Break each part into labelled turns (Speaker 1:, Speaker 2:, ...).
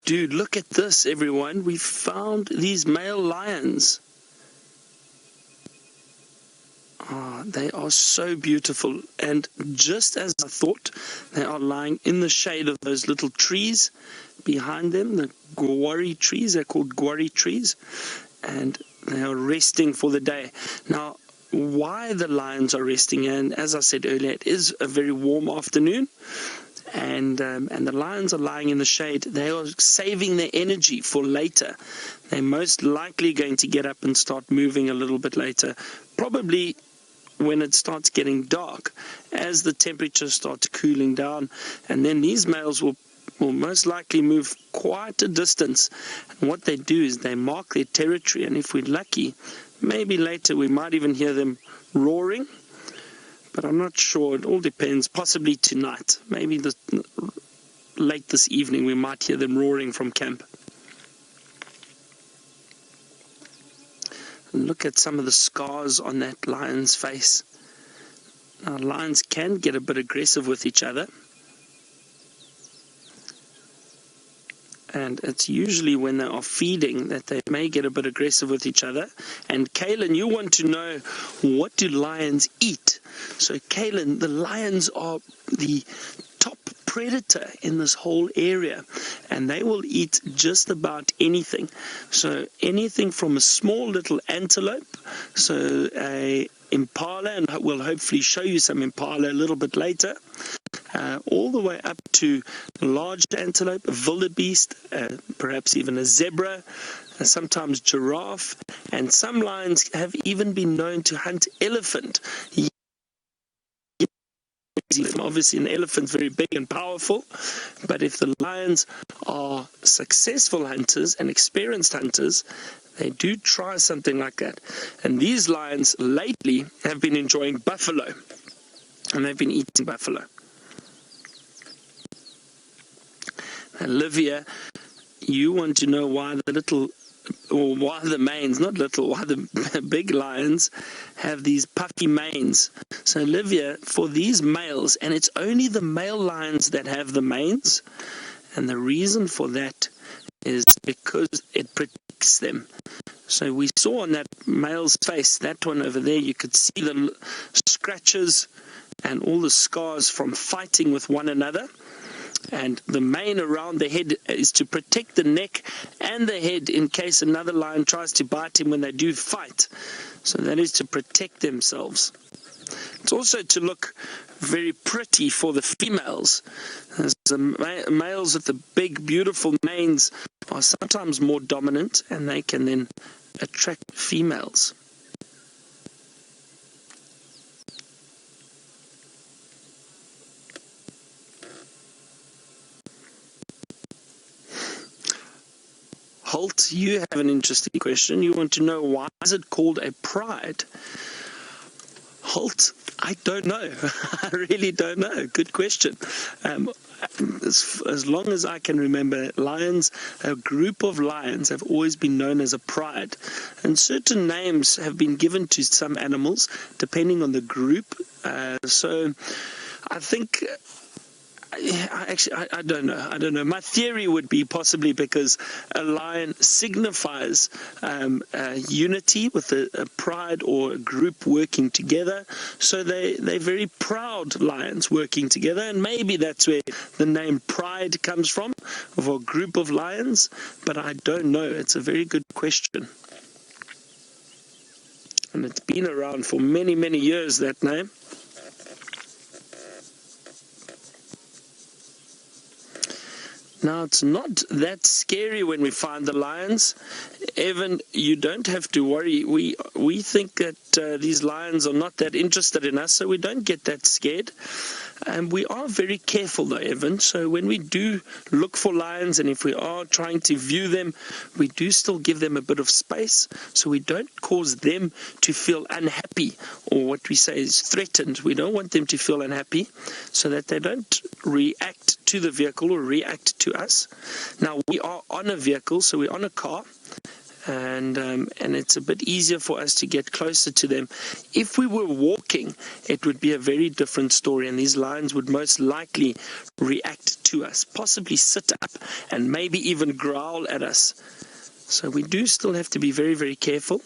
Speaker 1: do. Look at this, everyone. We found these male lions. Oh, they are so beautiful, and just as I thought, they are lying in the shade of those little trees behind them, the guarri trees. They're called guarri trees, and they are resting for the day. Now, why the lions are resting, and as I said earlier, it is a very warm afternoon, and the lions are lying in the shade. They are saving their energy for later. They're most likely going to get up and start moving a little bit later, probably when it starts getting dark, as the temperature starts cooling down, and then these males will most likely move quite a distance. And what they do is they mark their territory, and if we're lucky, maybe later we might even hear them roaring, but I'm not sure. It all depends. Possibly tonight, maybe late this evening, we might hear them roaring from camp. Look at some of the scars on that lion's face. Now, lions can get a bit aggressive with each other, and it's usually when they are feeding that they may get a bit aggressive with each other. And Kaylin, you want to know, what do lions eat? So Kaylin, the lions are the top predator in this whole area, and they will eat just about anything. So anything from a small little antelope, so a impala, and we'll hopefully show you some impala a little bit later, all the way up to large antelope, a wildebeest, perhaps even a zebra, sometimes giraffe, and some lions have even been known to hunt elephant. Obviously an elephant's very big and powerful, but if the lions are successful hunters and experienced hunters, they do try something like that. And these lions lately have been enjoying buffalo, and they've been eating buffalo. Olivia, you want to know why why the big lions have these puffy manes. So Olivia, for these males, and it's only the male lions that have the manes, and the reason for that is because it protects them. So we saw on that male's face, that one over there, you could see the scratches and all the scars from fighting with one another. And the mane around the head is to protect the neck and the head in case another lion tries to bite him when they do fight. So that is to protect themselves. It's also to look very pretty for the females. As the males with the big, beautiful manes are sometimes more dominant, and they can then attract females. Holt, you have an interesting question. You want to know, why is it called a pride? Holt, I don't know. I really don't know. Good question. As long as I can remember, lions, a group of lions, have always been known as a pride. And certain names have been given to some animals depending on the group. So I think... I don't know. My theory would be possibly because a lion signifies unity with a pride or a group working together. So they're very proud lions working together, and maybe that's where the name pride comes from, of a group of lions. But I don't know. It's a very good question. And it's been around for many, many years, that name. Now, it's not that scary when we find the lions. Evan, you don't have to worry. We think that these lions are not that interested in us, so we don't get that scared. And we are very careful though, Evan. So when we do look for lions, and if we are trying to view them, we do still give them a bit of space, so we don't cause them to feel unhappy, or what we say is threatened. We don't want them to feel unhappy, so that they don't react to the vehicle or react to us. Now, we are on a vehicle, so we're on a car, and it's a bit easier for us to get closer to them. If we were walking, it would be a very different story, and these lions would most likely react to us, possibly sit up and maybe even growl at us. So we do still have to be very, very careful,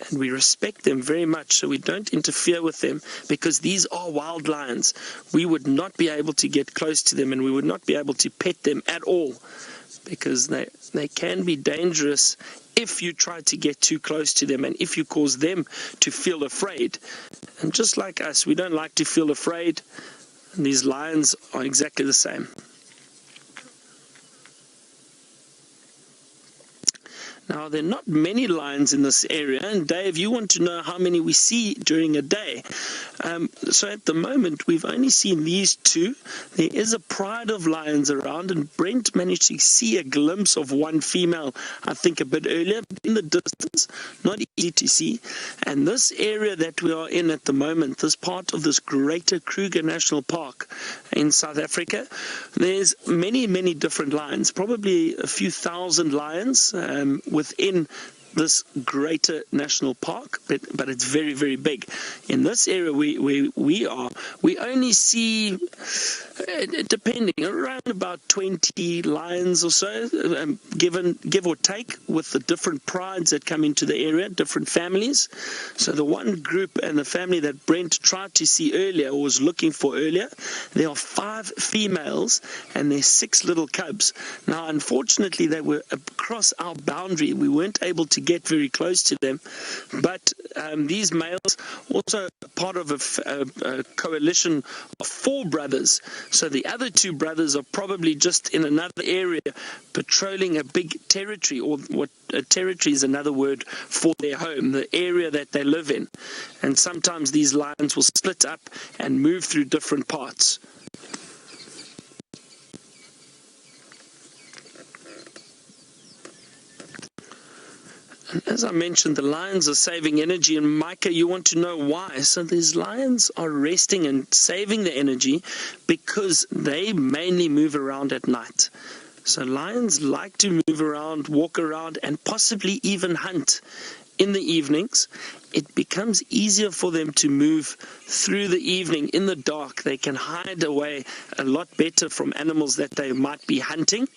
Speaker 1: and we respect them very much, so we don't interfere with them, because these are wild lions. We would not be able to get close to them, and we would not be able to pet them at all, because they can be dangerous if you try to get too close to them and if you cause them to feel afraid. And just like us, we don't like to feel afraid, and these lions are exactly the same. Now, there are not many lions in this area, and Dave, you want to know how many we see during a day. So at the moment, we've only seen these two. There is a pride of lions around, and Brent managed to see a glimpse of one female, I think a bit earlier, in the distance, not easy to see. And this area that we are in at the moment, this part of this greater Kruger National Park in South Africa, there's many, many different lions, probably a few thousand lions, within this greater national park, but it's very, very big. In this area we only see, depending, around about 20 lions or so, give or take, with the different prides that come into the area, different families. So the one group and the family that Brent tried to see earlier, or was looking for earlier, there are 5 females and there's 6 little cubs. Now, unfortunately, they were across our boundary. We weren't able to get very close to them, but these males also part of a coalition of 4 brothers. So the other 2 brothers are probably just in another area patrolling a big territory, or what a territory is another word for their home, the area that they live in. And sometimes these lions will split up and move through different parts. As I mentioned, the lions are saving energy, and Micah, you want to know why. So these lions are resting and saving the energy because they mainly move around at night. So lions like to move around, walk around, and possibly even hunt in the evenings. It becomes easier for them to move through the evening in the dark. They can hide away a lot better from animals that they might be hunting.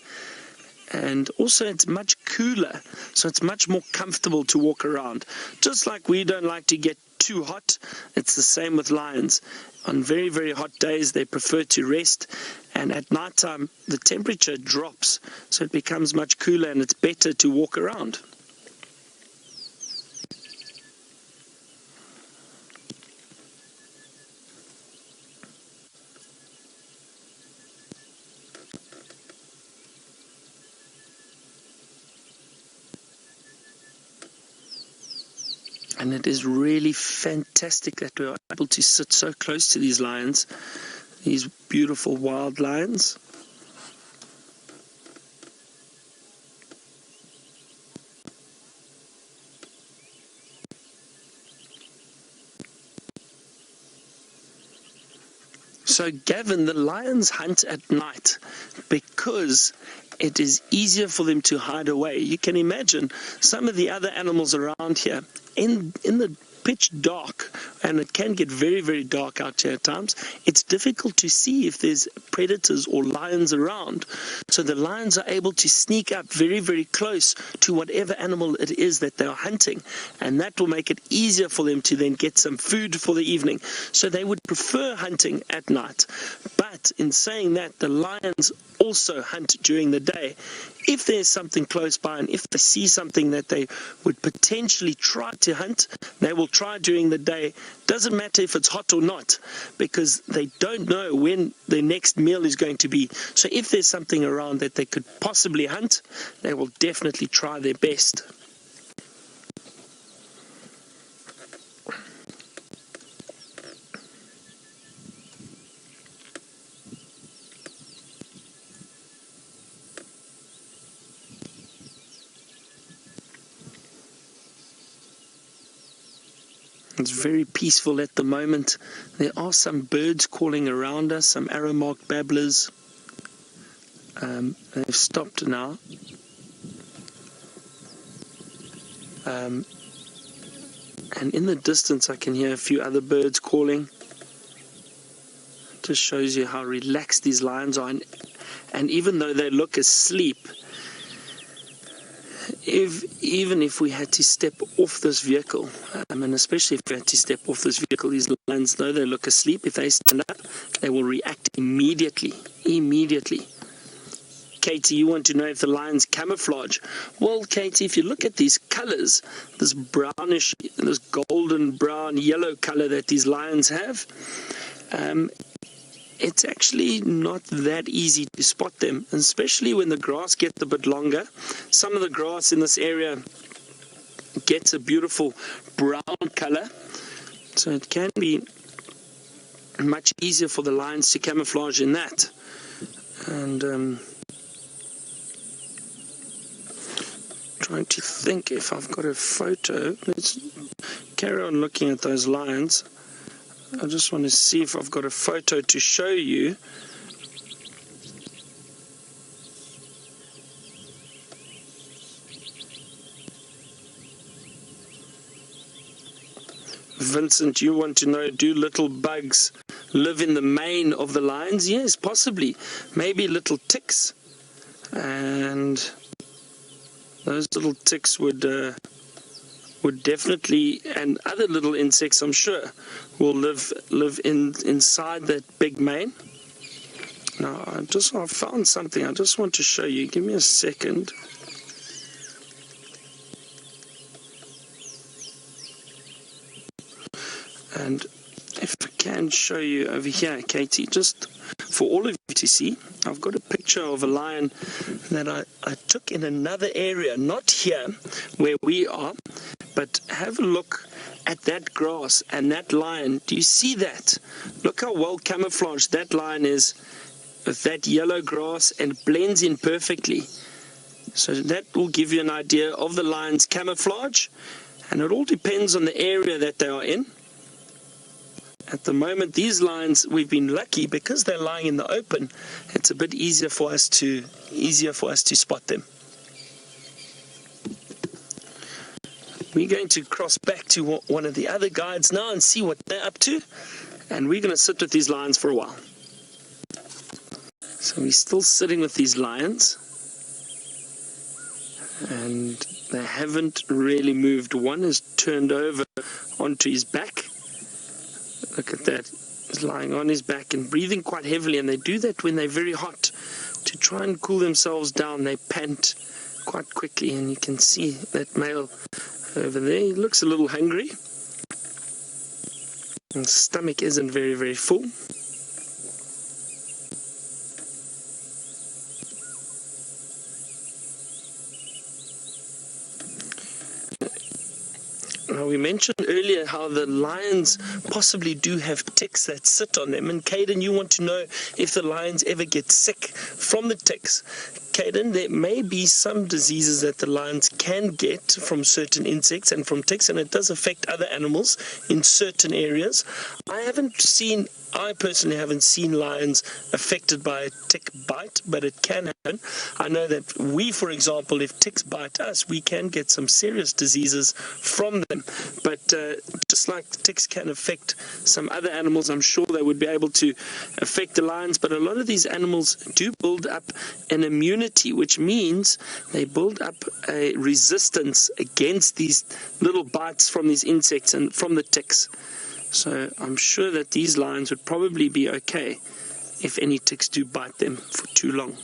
Speaker 1: And also it's much cooler, so it's much more comfortable to walk around. Just like we don't like to get too hot, it's the same with lions. On very, very hot days, they prefer to rest, and at night time the temperature drops, so it becomes much cooler and it's better to walk around. And it is really fantastic that we are able to sit so close to these lions, these beautiful wild lions. So Gavin, the lions hunt at night because it is easier for them to hide away. You can imagine some of the other animals around here in the pitch dark, and it can get very, very dark out here at times. It's difficult to see if there's predators or lions around. So the lions are able to sneak up very, very close to whatever animal it is that they are hunting, and that will make it easier for them to then get some food for the evening. So they would prefer hunting at night. But in saying that, the lions also hunt during the day. If there's something close by, and if they see something that they would potentially try to hunt, they will try during the day. Doesn't matter if it's hot or not, because they don't know when their next meal is going to be. So if there's something around that they could possibly hunt, they will definitely try their best. It's very peaceful at the moment. There are some birds calling around us, some arrow-marked babblers. They've stopped now. And in the distance I can hear a few other birds calling. Just shows you how relaxed these lions are, and even though they look asleep, even if we had to step off this vehicle, and especially if we had to step off this vehicle, these lions, though they look asleep, if they stand up, they will react immediately. Katie, you want to know if the lion's camouflage? Well, Katie, if you look at these colors, this brownish, this golden brown yellow color that these lions have, it's actually not that easy to spot them, especially when the grass gets a bit longer. Some of the grass in this area gets a beautiful brown color, so it can be much easier for the lions to camouflage in that. And trying to think if I've got a photo. Let's carry on looking at those lions. I just want to see if I've got a photo to show you. Vincent, you want to know, do little bugs live in the mane of the lions? Yes, possibly. Maybe little ticks. And those little ticks would definitely, and other little insects I'm sure, will live inside that big mane. Now I found something I just want to show you. Give me a second. And if I can show you over here, Katie, just for all of you to see, I've got a picture of a lion that I took in another area, not here where we are, but have a look at that grass and that lion. Do you see that? Look how well camouflaged that lion is with that yellow grass, and blends in perfectly. So that will give you an idea of the lion's camouflage, and it all depends on the area that they are in. At the moment, these lions, we've been lucky because they're lying in the open. It's a bit easier for us to spot them. We're going to cross back to one of the other guides now and see what they're up to, and we're going to sit with these lions for a while. So we're still sitting with these lions, and they haven't really moved. One is turned over onto his back. Look at that. He's lying on his back and breathing quite heavily, and they do that when they're very hot. To try and cool themselves down, they pant quite quickly, and you can see that male over there. He looks a little hungry. His stomach isn't very, very full. Now, we mentioned earlier how the lions possibly do have ticks that sit on them. And Caden, you want to know if the lions ever get sick from the ticks. Caden, there may be some diseases that the lions can get from certain insects and from ticks, and it does affect other animals in certain areas. I personally haven't seen lions affected by a tick bite, but it can happen. I know that we, for example, if ticks bite us, we can get some serious diseases from them. But just like ticks can affect some other animals, I'm sure they would be able to affect the lions. But a lot of these animals do build up an immunity, which means they build up a resistance against these little bites from these insects and from the ticks. So I'm sure that these lions would probably be okay if any ticks do bite them for too long.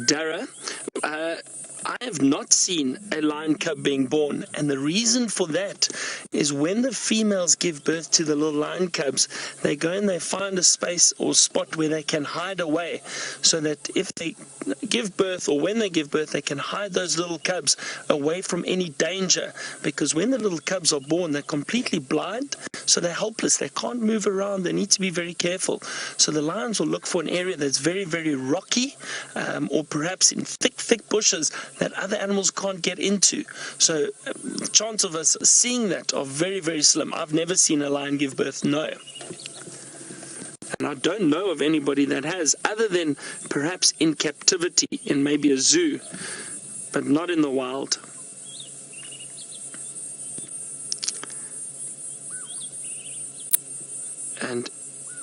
Speaker 1: Dara, I have not seen a lion cub being born, and the reason for that is when the females give birth to the little lion cubs, they go and they find a space or spot where they can hide away, so that if they give birth or when they give birth, they can hide those little cubs away from any danger, because when the little cubs are born, they're completely blind, so they're helpless, they can't move around, they need to be very careful. So the lions will look for an area that's very, very rocky, or perhaps in thick bushes that other animals can't get into. So the chance of us seeing that are very, very slim. I've never seen a lion give birth, no. And I don't know of anybody that has, other than perhaps in captivity in maybe a zoo, but not in the wild. And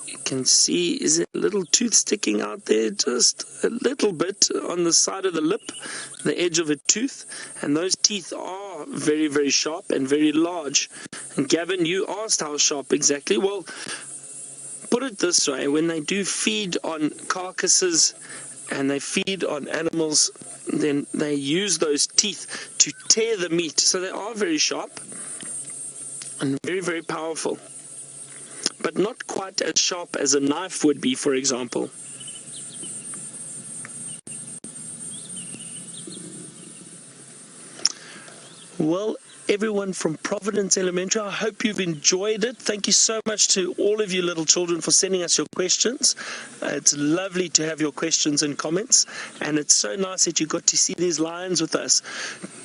Speaker 1: you can see, is it a little tooth sticking out there? Just a little bit on the side of the lip, the edge of a tooth. And those teeth are very, very sharp and very large. And Gavin, you asked how sharp exactly. Well, put it this way, when they do feed on carcasses and they feed on animals, then they use those teeth to tear the meat. So they are very sharp and very, very powerful, but not quite as sharp as a knife would be, for example. Well, everyone from Providence Elementary, I hope you've enjoyed it. Thank you so much to all of you little children for sending us your questions. It's lovely to have your questions and comments, and it's so nice that you got to see these lions with us.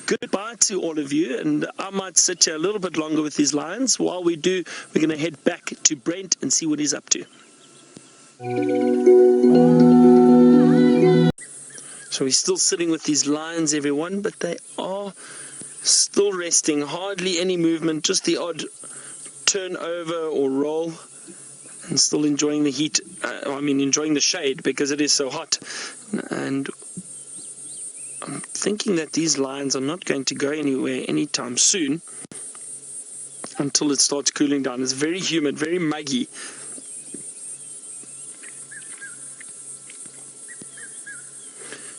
Speaker 1: Goodbye to all of you, and I might sit here a little bit longer with these lions. While we do, we're going to head back to Brent and see what he's up to. So we're still sitting with these lions, everyone, but they are still resting, hardly any movement, just the odd turn over or roll, and still enjoying the heat, enjoying the shade because it is so hot. And I'm thinking that these lions are not going to go anywhere anytime soon until it starts cooling down. It's very humid, very muggy.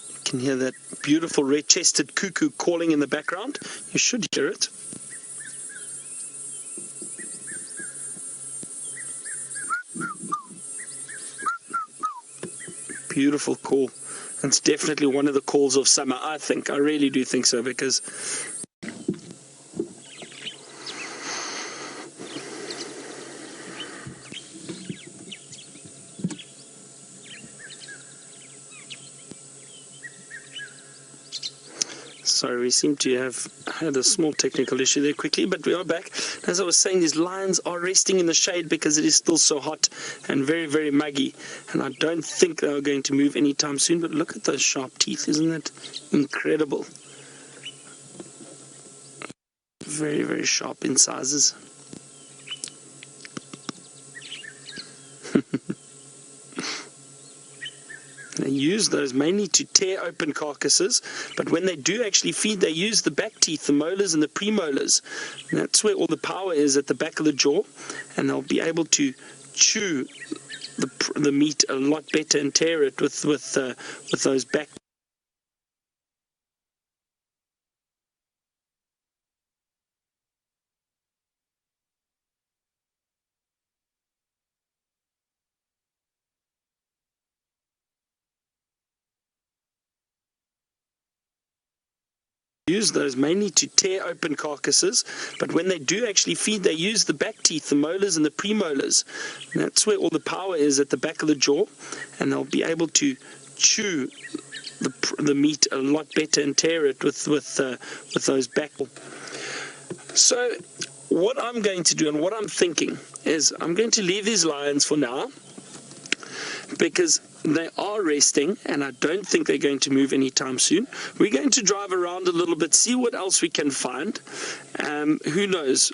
Speaker 1: You can hear that beautiful red-chested cuckoo calling in the background. You should hear it. Beautiful call. It's definitely one of the calls of summer, I think. I really do think so, because sorry, we seem to have had a small technical issue there quickly, but we are back. As I was saying, these lions are resting in the shade because it is still so hot and very, very muggy. And I don't think they are going to move anytime soon, but look at those sharp teeth. Isn't that incredible? Very, very sharp incisors. They use those mainly to tear open carcasses, but when they do actually feed, they use the back teeth, the molars and the premolars. And that's where all the power is, at the back of the jaw, and they'll be able to chew the meat a lot better and tear it with those back. Use those mainly to tear open carcasses, but when they do actually feed, they use the back teeth, the molars and the premolars. And that's where all the power is, at the back of the jaw, and they'll be able to chew the meat a lot better and tear it with those back. So what I'm going to do and what I'm thinking is I'm going to leave these lions for now, because they are resting, and I don't think they're going to move anytime soon. We're going to drive around a little bit, see what else we can find. Who knows?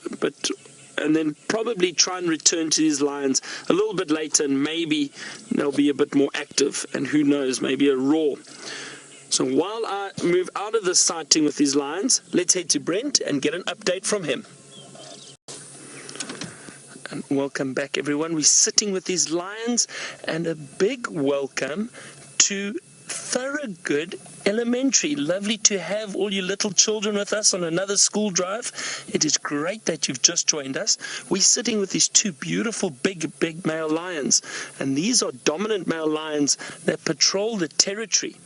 Speaker 1: And then probably try and return to these lions a little bit later, and maybe they'll be a bit more active, and who knows, maybe a roar. So while I move out of the sighting with these lions, let's head to Brent and get an update from him. And welcome back, everyone. We're sitting with these lions, and a big welcome to Thorogood Elementary. Lovely to have all you little children with us on another school drive. It is great that you've just joined us. We're sitting with these two beautiful big male lions, and these are dominant male lions that patrol the territory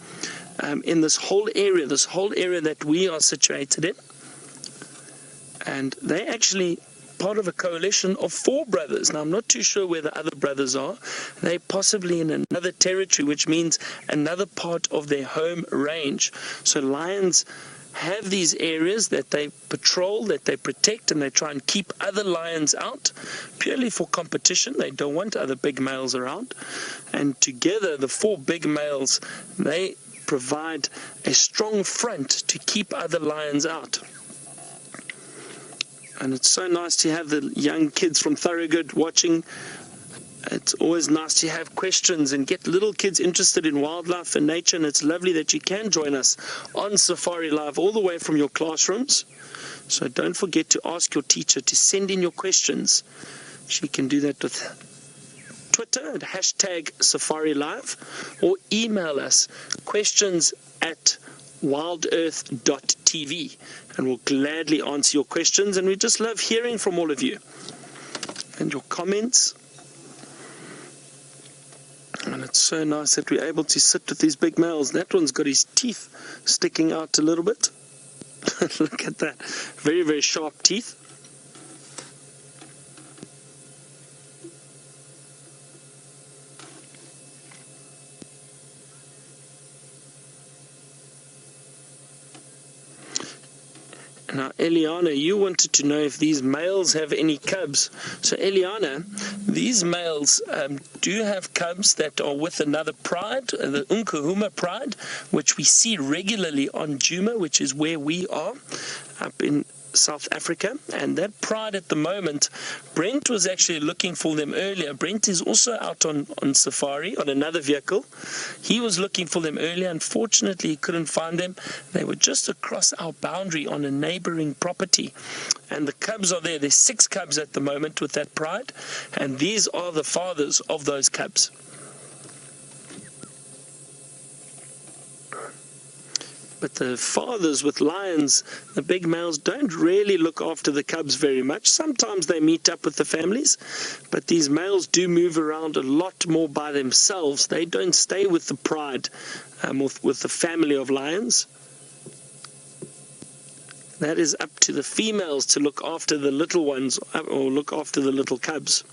Speaker 1: in this whole area that we are situated in. And they actually part of a coalition of 4 brothers. Now, I'm not too sure where the other brothers are. They're possibly in another territory, which means another part of their home range. So lions have these areas that they patrol, that they protect, and they try and keep other lions out purely for competition. They don't want other big males around. And together, the 4 big males, they provide a strong front to keep other lions out. And it's so nice to have the young kids from Thorogood watching. It's always nice to have questions and get little kids interested in wildlife and nature, and it's lovely that you can join us on Safari Live all the way from your classrooms. So don't forget to ask your teacher to send in your questions. She can do that with Twitter at #Safari Live, or email us questions@WildEarth.TV, and we'll gladly answer your questions. And we just love hearing from all of you and your comments. And it's so nice that we're able to sit with these big males. That one's got his teeth sticking out a little bit. Look at that. Very, very sharp teeth. Now, Eliana, you wanted to know if these males have any cubs. So, Eliana, these males do have cubs that are with another pride, the Nkuhuma pride, which we see regularly on Djuma, which is where we are, up in South Africa. And that pride at the moment, Brent was actually looking for them earlier. Brent is also out on safari on another vehicle. He was looking for them earlier. Unfortunately, he couldn't find them. They were just across our boundary on a neighboring property, and the cubs are there. There's 6 cubs at the moment with that pride, and these are the fathers of those cubs. But the fathers with lions, the big males, don't really look after the cubs very much. Sometimes they meet up with the families, but these males do move around a lot more by themselves. They don't stay with the pride, with the family of lions. That is up to the females to look after the little ones, or look after the little cubs.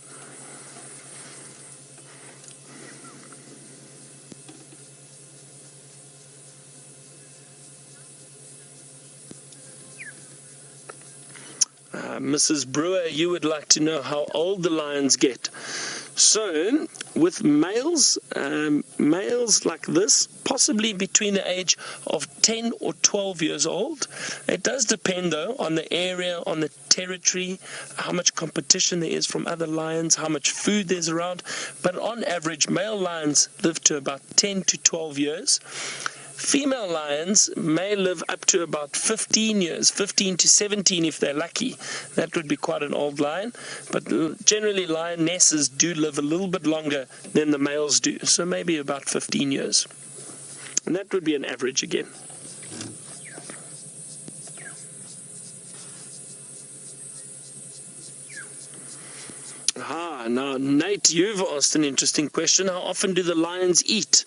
Speaker 1: Mrs. Brewer, you would like to know how old the lions get. So, with males like this, possibly between the age of 10 or 12 years old. It does depend, though, on the area, on the territory, how much competition there is from other lions, how much food there's around. But on average, male lions live to about 10 to 12 years. Female lions may live up to about 15 years, 15 to 17 if they're lucky. That would be quite an old lion. But generally, lionesses do live a little bit longer than the males do, so maybe about 15 years. And that would be an average again. Now, Nate, you've asked an interesting question. How often do the lions eat?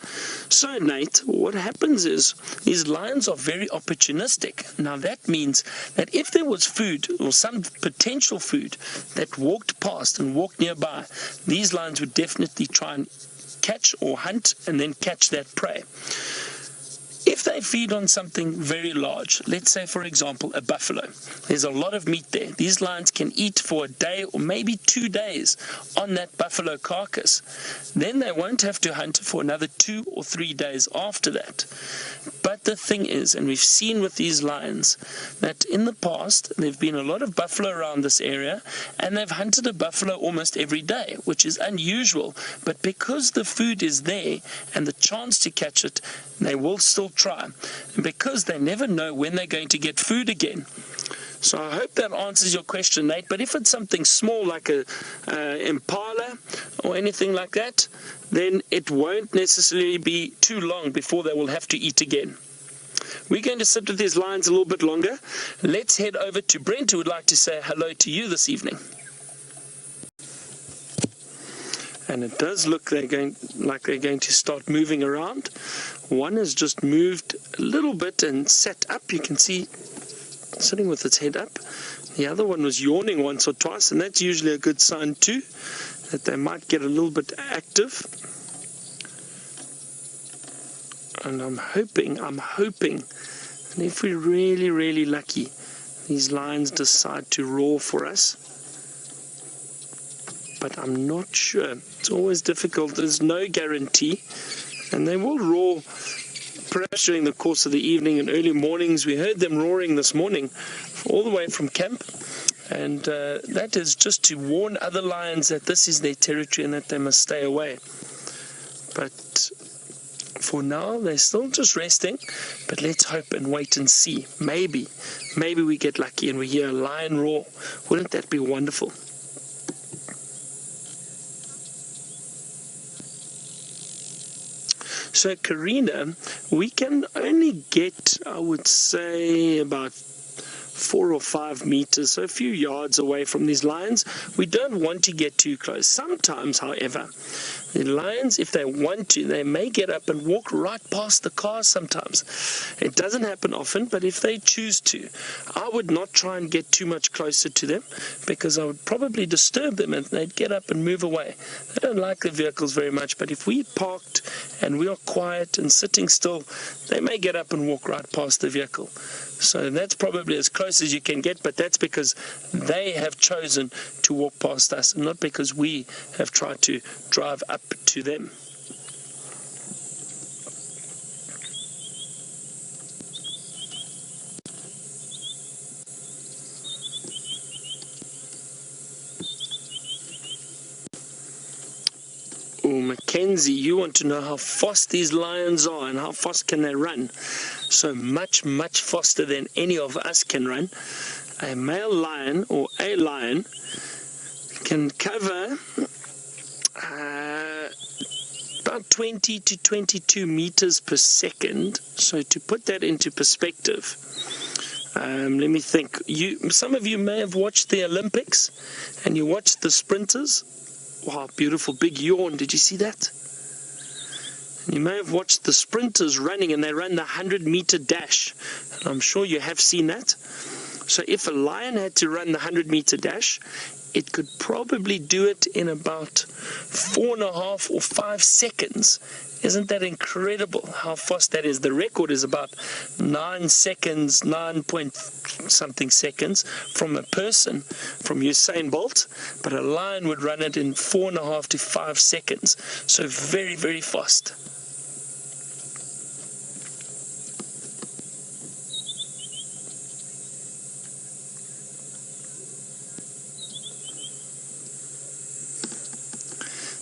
Speaker 1: So, Nate, what happens is these lions are very opportunistic. Now, that means that if there was food or some potential food that walked past and walked nearby, these lions would definitely try and catch or hunt and then catch that prey. If they feed on something very large, let's say, for example, a buffalo, there's a lot of meat there. These lions can eat for a day or maybe 2 days on that buffalo carcass. Then they won't have to hunt for another 2 or 3 days after that. But the thing is, and we've seen with these lions, that in the past, there have been a lot of buffalo around this area, and they've hunted a buffalo almost every day, which is unusual. But because the food is there and the chance to catch it, they will still try, and because they never know when they're going to get food again. So I hope that answers your question, Nate. But if it's something small like a impala or anything like that, then it won't necessarily be too long before they will have to eat again. We're going to sit with these lions a little bit longer. Let's head over to Brent, who would like to say hello to you this evening. And it does look like they're going to start moving around. One has just moved a little bit and sat up. You can see sitting with its head up. The other one was yawning once or twice, and that's usually a good sign too, that they might get a little bit active. And I'm hoping And if we're really, really lucky, these lions decide to roar for us. But I'm not sure. It's always difficult. There's no guarantee. And they will roar perhaps during the course of the evening and early mornings. We heard them roaring this morning all the way from camp. And that is just to warn other lions that this is their territory and that they must stay away. But for now, they're still just resting. But let's hope and wait and see. Maybe we get lucky and we hear a lion roar. Wouldn't that be wonderful? So, Karina, we can only get, I would say, about 4 or 5 meters, so a few yards away from these lions. We don't want to get too close. Sometimes, however, the lions, if they want to, they may get up and walk right past the cars sometimes. It doesn't happen often, but if they choose to, I would not try and get too much closer to them, because I would probably disturb them and they'd get up and move away. They don't like the vehicles very much, but if we parked and we are quiet and sitting still, they may get up and walk right past the vehicle. So that's probably as close as you can get, but that's because they have chosen to walk past us and not because we have tried to drive up to them. Oh, Mackenzie, you want to know how fast these lions are and how fast can they run. So much, much faster than any of us can run. A male lion or a lion can cover about 20 to 22 meters per second. So to put that into perspective, let me think. Some of you may have watched the Olympics and you watched the sprinters. Wow, beautiful big yawn. Did you see that? You may have watched the sprinters running, and they run the 100-meter dash. And I'm sure you have seen that. So if a lion had to run the 100-meter dash, it could probably do it in about 4.5 or 5 seconds. Isn't that incredible how fast that is? The record is about 9 seconds, 9 point something seconds from a person, from Usain Bolt, but a lion would run it in 4.5 to 5 seconds. So very, very fast.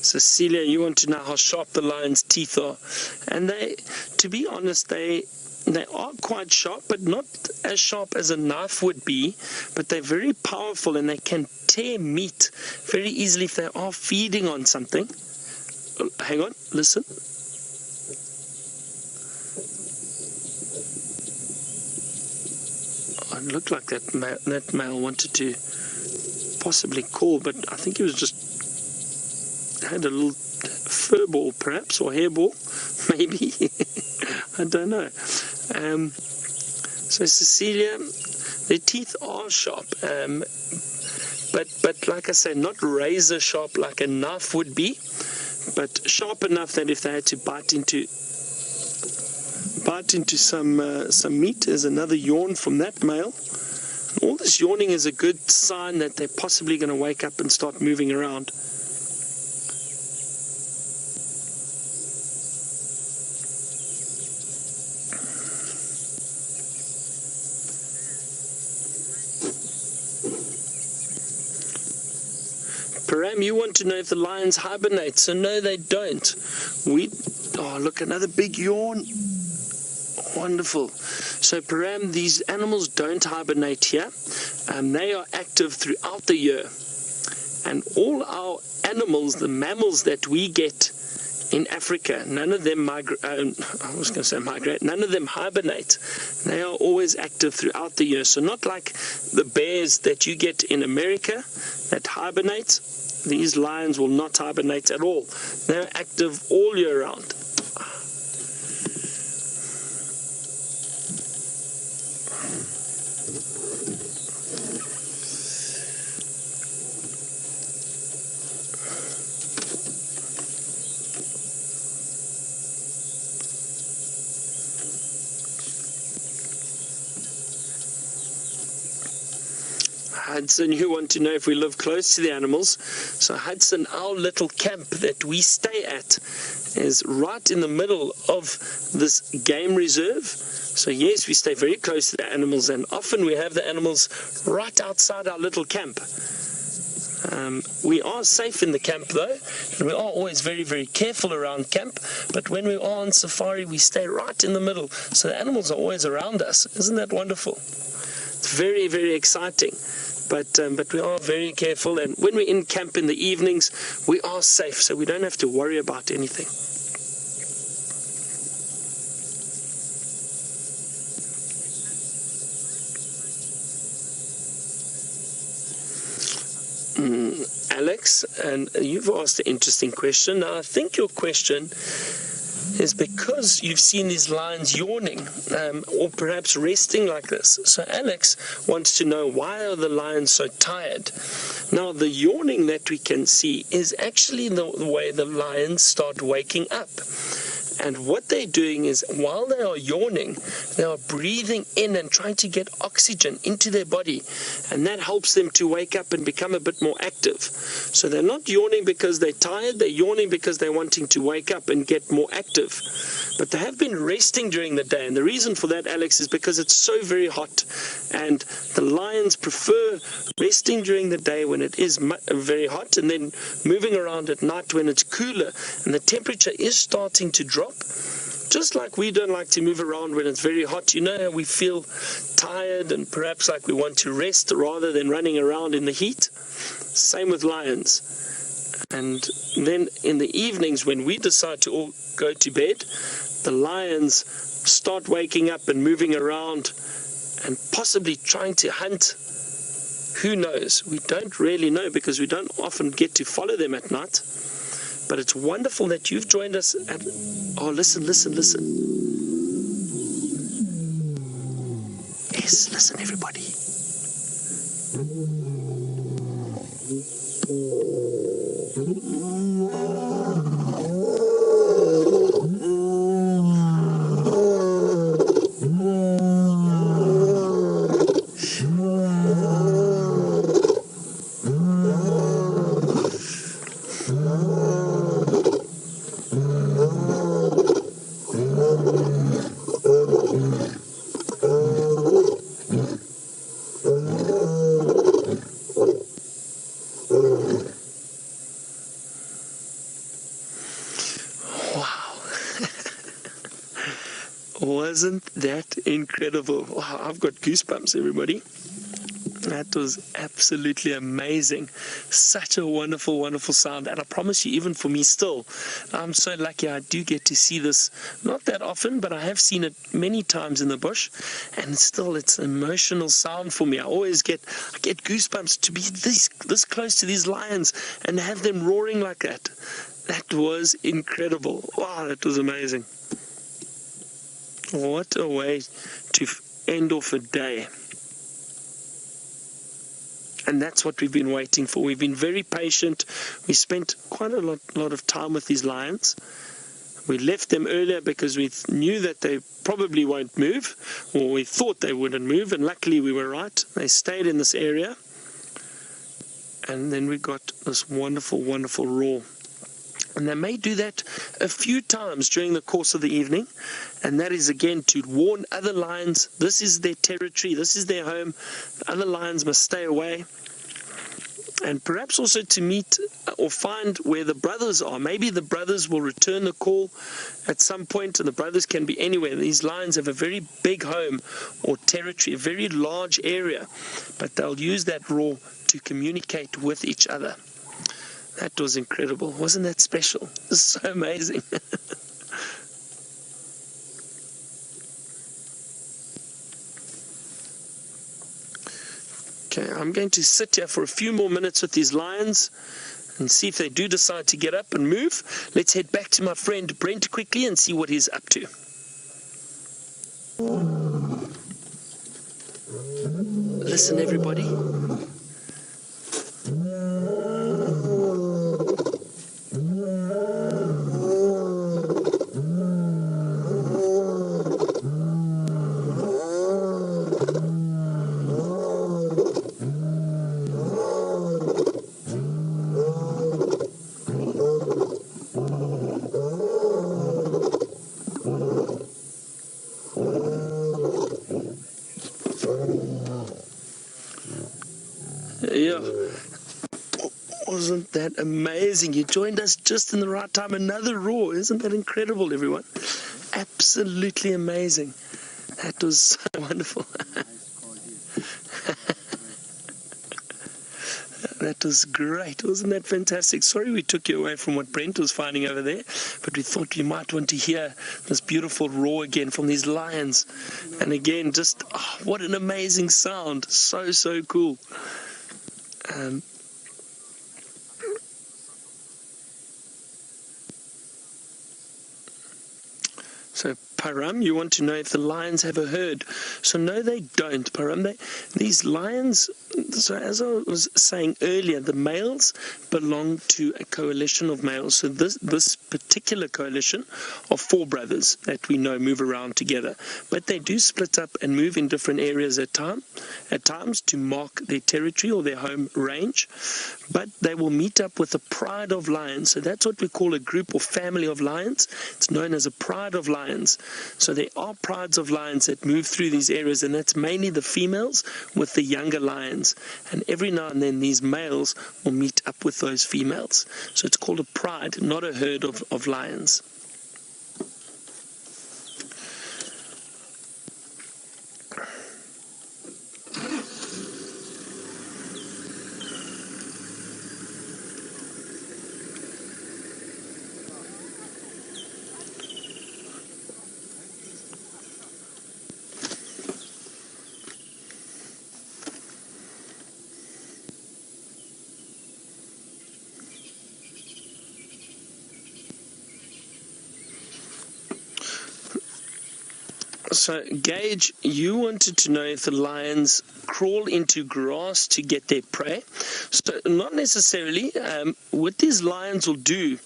Speaker 1: Cecilia, you want to know how sharp the lion's teeth are. And they, to be honest, they are quite sharp, but not as sharp as a knife would be. But they're very powerful and they can tear meat very easily if they are feeding on something. Hang on, listen. Oh, it looked like that male wanted to possibly call, but I think he was just had a little fur ball perhaps, or hair ball maybe. I don't know. So Cecilia, their teeth are sharp, but like I say, not razor sharp like a knife would be, but sharp enough that if they had to bite into some meat. There's another yawn from that male. All this yawning is a good sign that they're possibly going to wake up and start moving around. Param, you want to know if the lions hibernate. So no, they don't. Oh, look, another big yawn. Wonderful. So Param, these animals don't hibernate here. They are active throughout the year. And all our animals, the mammals that we get in Africa, none of them migrate. None of them hibernate. They are always active throughout the year. So not like the bears that you get in America that hibernate. These lions will not hibernate at all. They're active all year round. Hudson, you want to know if we live close to the animals. So Hudson, our little camp that we stay at is right in the middle of this game reserve. So yes, we stay very close to the animals, and often we have the animals right outside our little camp. We are safe in the camp though, and we are always very, very careful around camp, but when we are on safari, we stay right in the middle, so the animals are always around us. Isn't that wonderful? It's very, very exciting, but we are very careful, and when we're in camp in the evenings, we are safe, so we don't have to worry about anything. Alex, and you've asked an interesting question. Now, I think your question is because you've seen these lions yawning or perhaps resting like this. So Alex wants to know, why are the lions so tired? Now, the yawning that we can see is actually the way the lions start waking up. And what they're doing is, while they are yawning, they are breathing in and trying to get oxygen into their body. And that helps them to wake up and become a bit more active. So they're not yawning because they're tired, they're yawning because they're wanting to wake up and get more active. But they have been resting during the day. And the reason for that, Alex, is because it's so very hot. And the lions prefer resting during the day when it is very hot, and then moving around at night when it's cooler and the temperature is starting to drop. Just like we don't like to move around when it's very hot, you know how we feel tired and perhaps like we want to rest rather than running around in the heat? Same with lions. And then in the evenings when we decide to all go to bed, the lions start waking up and moving around and possibly trying to hunt. Who knows? We don't really know because we don't often get to follow them at night. But it's wonderful that you've joined us. Oh, listen, listen, listen. Yes, listen, everybody. Wasn't that incredible? Wow, I've got goosebumps, everybody. That was absolutely amazing. Such a wonderful, wonderful sound. And I promise you, even for me still, I'm so lucky I do get to see this. Not that often, but I have seen it many times in the bush. And still, it's an emotional sound for me. I get goosebumps to be this close to these lions and have them roaring like that. That was incredible. Wow, that was amazing. What a way to end off a day. And that's what we've been waiting for. We've been very patient. We spent quite a lot of time with these lions. We left them earlier because we knew that they probably won't move, or we thought they wouldn't move, and luckily we were right. They stayed in this area. And then we got this wonderful, wonderful roar. And they may do that a few times during the course of the evening. And that is, again, to warn other lions. This is their territory. This is their home. Other lions must stay away. And perhaps also to meet or find where the brothers are. Maybe the brothers will return the call at some point, and the brothers can be anywhere. These lions have a very big home or territory, a very large area. But they'll use that roar to communicate with each other. That was incredible. Wasn't that special? It was so amazing. Okay, I'm going to sit here for a few more minutes with these lions and see if they do decide to get up and move. Let's head back to my friend Brent quickly and see what he's up to. Listen, everybody. Wasn't that amazing? You joined us just in the right time. Another roar. Isn't that incredible, everyone? Absolutely amazing. That was so wonderful. That was great. Wasn't that fantastic? Sorry we took you away from what Brent was finding over there, but we thought you might want to hear this beautiful roar again from these lions. And again, just what an amazing sound. So, so cool. So, Param, you want to know if the lions have a herd. So, no, they don't, Param. These lions, so as I was saying earlier, the males belong to a coalition of males. So, this particular coalition of 4 brothers that we know move around together. But they do split up and move in different areas at times to mark their territory or their home range. But they will meet up with a pride of lions. So, that's what we call a group or family of lions. It's known as a pride of lions. So there are prides of lions that move through these areas, and that's mainly the females with the younger lions. And every now and then these males will meet up with those females. So it's called a pride, not a herd of lions. So, Gage, you wanted to know if the lions crawl into grass to get their prey. So, not necessarily. What these lions will do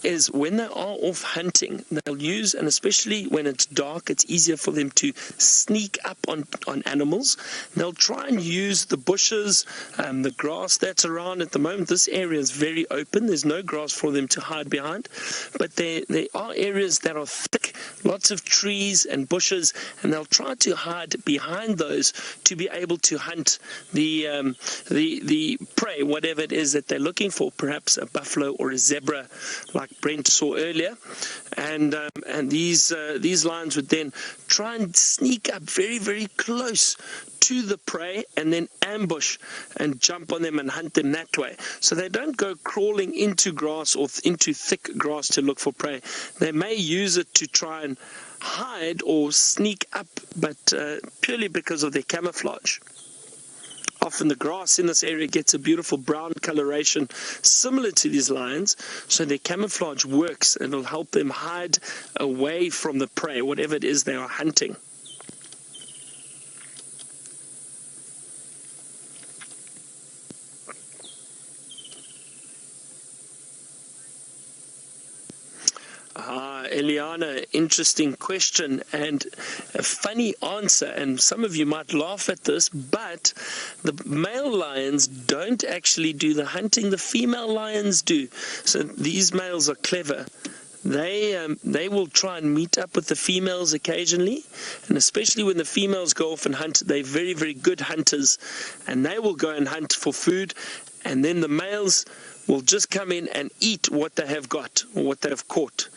Speaker 1: is when they are off hunting, they'll use, and especially when it's dark, it's easier for them to sneak up on animals. They'll try and use the bushes, the grass that's around. At the moment, this area is very open. There's no grass for them to hide behind. But there are areas that are thick, lots of trees and bushes, and they'll try to hide behind those to be able to hunt the prey, whatever it is that they're looking for, perhaps a buffalo or a zebra, like Brent saw earlier. And these lions would then try and sneak up very, very close to the prey and then ambush and jump on them and hunt them that way. So they don't go crawling into grass or into thick grass to look for prey. They may use it to try and hide or sneak up, but purely because of their camouflage. Often the grass in this area gets a beautiful brown coloration similar to these lions, so their camouflage works and will help them hide away from the prey, whatever it is they are hunting. Eliana, interesting question and a funny answer, and some of you might laugh at this, but the male lions don't actually do the hunting, the female lions do. So these males are clever. They will try and meet up with the females occasionally, and especially when the females go off and hunt, they're very, very good hunters, and they will go and hunt for food, and then the males will just come in and eat what they have got or what they have caught.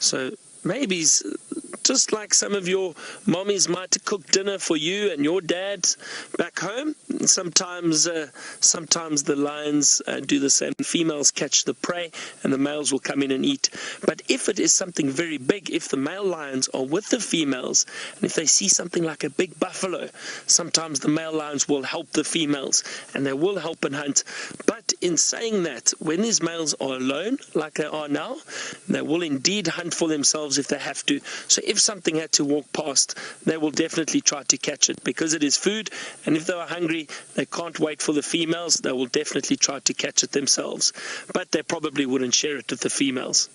Speaker 1: So maybe just like some of your mommies might cook dinner for you and your dad back home, sometimes the lions do the same. Females catch the prey and the males will come in and eat. But if it is something very big, if the male lions are with the females, and if they see something like a big buffalo, sometimes the male lions will help the females and they will help and hunt. But in saying that, when these males are alone, like they are now, they will indeed hunt for themselves if they have to. So if something had to walk past, they will definitely try to catch it because it is food, and if they are hungry, they can't wait for the females. They will definitely try to catch it themselves, but they probably wouldn't share it with the females.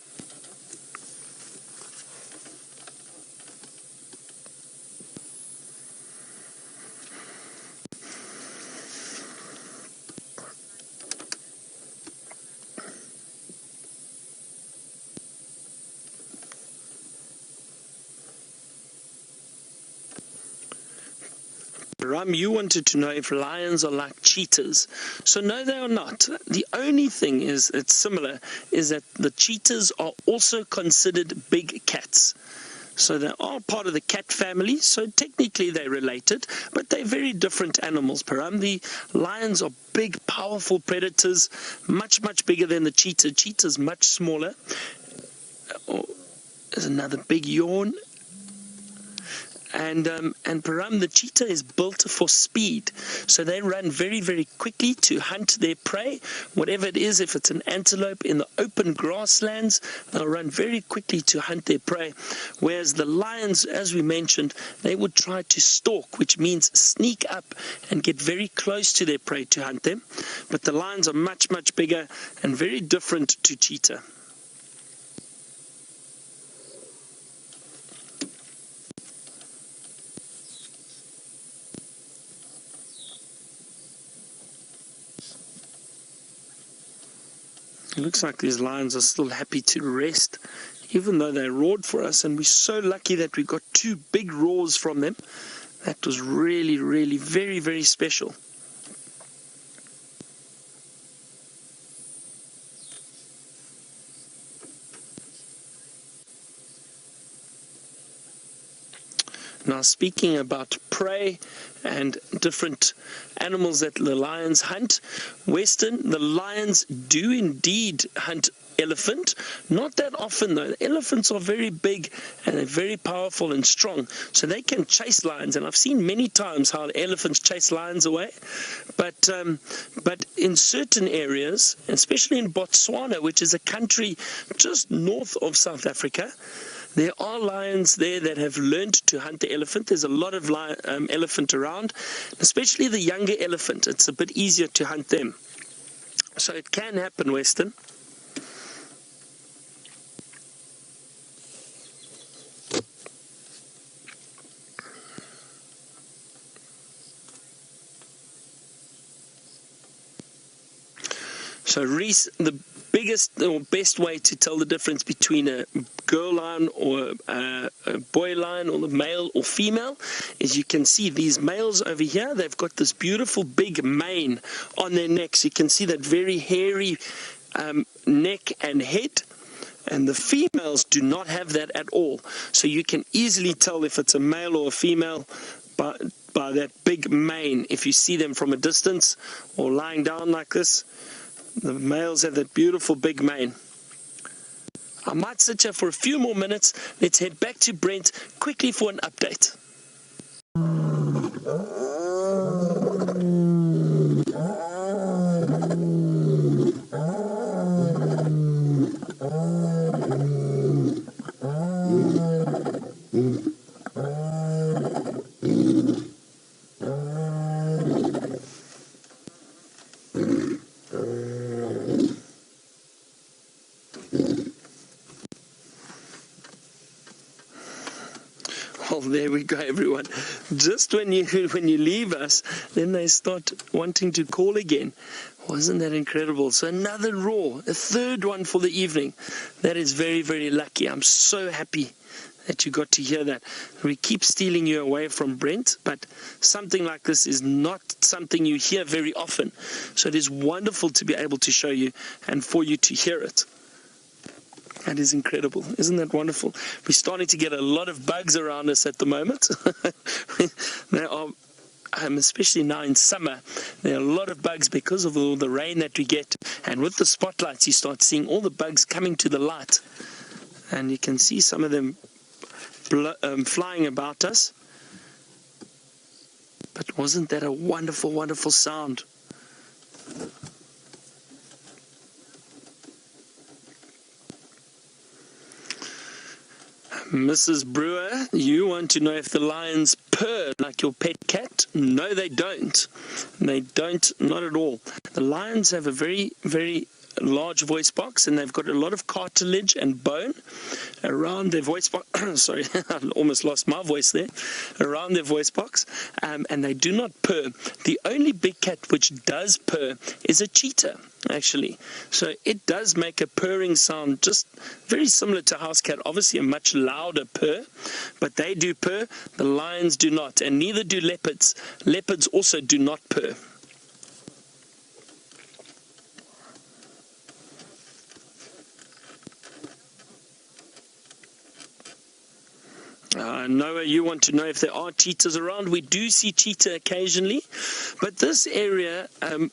Speaker 1: Ram, you wanted to know if lions are like cheetahs. So no, they are not. The only thing is it's similar is that the cheetahs are also considered big cats. So they are part of the cat family, so technically they're related, but they're very different animals, Param. The lions are big, powerful predators, much, much bigger than the cheetah. Cheetah's much smaller. Oh, there's another big yawn. And Param, the cheetah is built for speed. So they run very, very quickly to hunt their prey, whatever it is. If it's an antelope in the open grasslands, they'll run very quickly to hunt their prey. Whereas the lions, as we mentioned, they would try to stalk, which means sneak up and get very close to their prey to hunt them. But the lions are much, much bigger and very different to cheetah. It looks like these lions are still happy to rest, even though they roared for us, and we're so lucky that we got 2 big roars from them. That was really, really very, very special. Now, speaking about prey and different animals that the lions hunt, Western, the lions do indeed hunt elephant. Not that often, though. Elephants are very big and they're very powerful and strong, so they can chase lions, and I've seen many times how the elephants chase lions away. But in certain areas, especially in Botswana, which is a country just north of South Africa, there are lions there that have learned to hunt the elephant. There's a lot of elephant around, especially the younger elephant. It's a bit easier to hunt them. So it can happen, Weston. So Reese, the biggest or best way to tell the difference between a girl lion or a boy lion, or the male or female, is you can see these males over here, they've got this beautiful big mane on their necks. You can see that very hairy neck and head, and the females do not have that at all. So you can easily tell if it's a male or a female by that big mane. If you see them from a distance or lying down like this, the males have that beautiful big mane. I might sit here for a few more minutes. Let's head back to Brent quickly for an update. Well, there we go, everyone. Just when you leave us, then they start wanting to call again. Wasn't that incredible? So another roar, a third one for the evening. That is very, very lucky. I'm so happy that you got to hear that. We keep stealing you away from Brent, but something like this is not something you hear very often. So it is wonderful to be able to show you and for you to hear it. That is incredible. Isn't that wonderful? We're starting to get a lot of bugs around us at the moment. There are, especially now in summer, there are a lot of bugs because of all the rain that we get. And with the spotlights, you start seeing all the bugs coming to the light. And you can see some of them flying about us. But wasn't that a wonderful, wonderful sound? Mrs. Brewer, you want to know if the lions purr like your pet cat? No, they don't. They don't, not at all. The lions have a very, very large voice box, and they've got a lot of cartilage and bone around their voice box. Sorry, I almost lost my voice there. Around their voice box, and they do not purr. The only big cat which does purr is a cheetah, actually. So it does make a purring sound, just very similar to house cat, obviously a much louder purr, but they do purr. The lions do not, and neither do leopards. Leopards also do not purr. Noah, you want to know if there are cheetahs around. We do see cheetah occasionally, but this area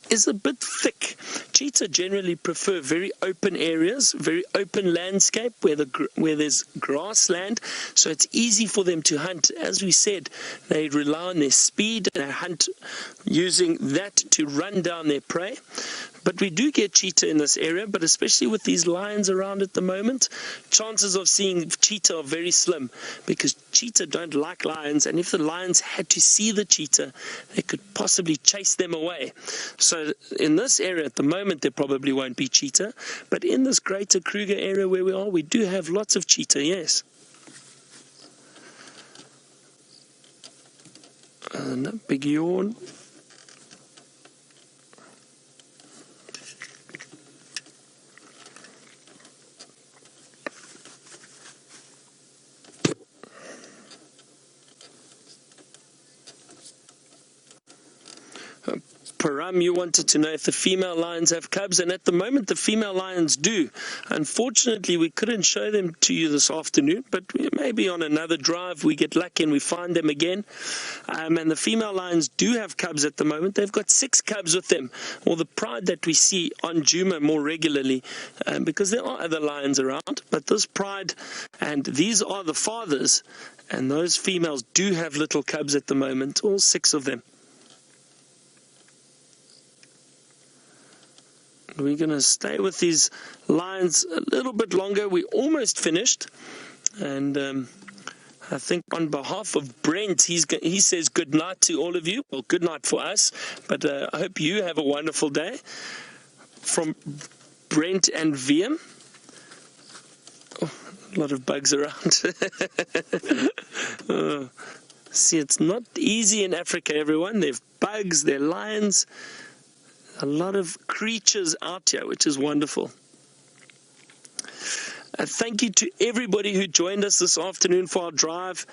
Speaker 1: is a bit thick. Cheetah generally prefer very open areas, very open landscape where there's grassland, so it's easy for them to hunt. As we said, they rely on their speed and they hunt using that to run down their prey. But we do get cheetah in this area, but especially with these lions around at the moment, chances of seeing cheetah are very slim, because cheetah don't like lions, and if the lions had to see the cheetah, they could possibly chase them away. So in this area at the moment, there probably won't be cheetah, but in this greater Kruger area where we are, we do have lots of cheetah, yes. Big yawn. Param, you wanted to know if the female lions have cubs, and at the moment the female lions do. Unfortunately, we couldn't show them to you this afternoon, but maybe on another drive we get lucky and we find them again. And the female lions do have cubs at the moment. They've got 6 cubs with them, or the pride that we see on Djuma more regularly, because there are other lions around, but this pride, and these are the fathers, and those females do have little cubs at the moment, all 6 of them. We're going to stay with these lions a little bit longer. We're almost finished. And I think on behalf of Brent, he says good night to all of you. Well, good night for us. But I hope you have a wonderful day. From Brent and VM. Oh, a lot of bugs around. See, it's not easy in Africa, everyone. There are bugs, there are lions. A lot of creatures out here, which is wonderful. Thank you to everybody who joined us this afternoon for our drive.